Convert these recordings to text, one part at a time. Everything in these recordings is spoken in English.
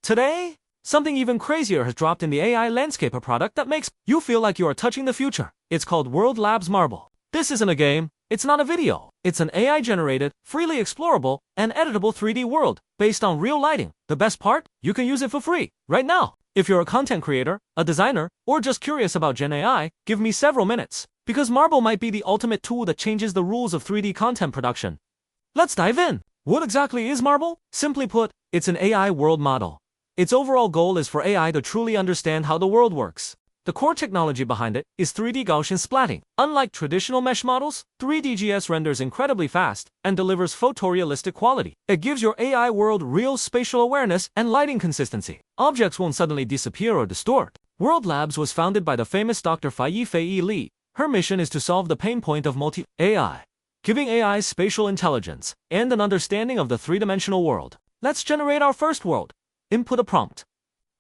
Today, something even crazier has dropped in the AI landscape, a product that makes you feel like you are touching the future. It's called World Labs Marble. This isn't a game, it's not a video. It's an AI-generated, freely explorable, and editable 3D world based on real lighting. The best part? You can use it for free, right now. If you're a content creator, a designer, or just curious about Gen AI, give me several minutes. Because Marble might be the ultimate tool that changes the rules of 3D content production. Let's dive in. What exactly is Marble? Simply put, it's an AI world model. Its overall goal is for AI to truly understand how the world works. The core technology behind it is 3D Gaussian Splatting. Unlike traditional mesh models, 3DGS renders incredibly fast and delivers photorealistic quality. It gives your AI world real spatial awareness and lighting consistency. Objects won't suddenly disappear or distort. World Labs was founded by the famous Dr. Fei-Fei Li. Her mission is to solve the pain point of multi-AI, giving AI spatial intelligence and an understanding of the three-dimensional world. Let's generate our first world. Input a prompt.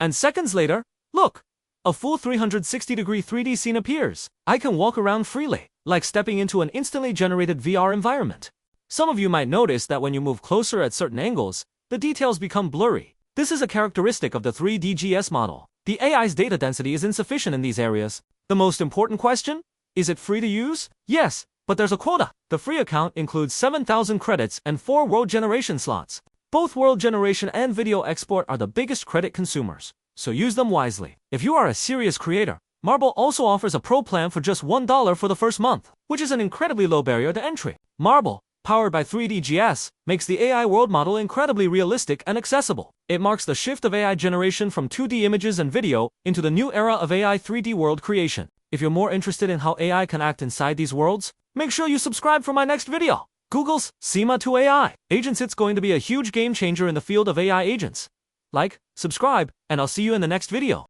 And seconds later, look! A full 360-degree 3D scene appears. I can walk around freely, like stepping into an instantly generated VR environment. Some of you might notice that when you move closer at certain angles, the details become blurry. This is a characteristic of the 3DGS model. The AI's data density is insufficient in these areas. The most important question? Is it free to use? Yes, but there's a quota. The free account includes 7,000 credits and 4 world generation slots. Both world generation and video export are the biggest credit consumers, so use them wisely. If you are a serious creator, Marble also offers a pro plan for just $1 for the first month, which is an incredibly low barrier to entry. Marble, powered by 3DGS, makes the AI world model incredibly realistic and accessible. It marks the shift of AI generation from 2D images and video into the new era of AI 3D world creation. If you're more interested in how AI can act inside these worlds, make sure you subscribe for my next video. Google's Sima to AI agents. It's going to be a huge game changer in the field of AI agents. Like, subscribe, and I'll see you in the next video.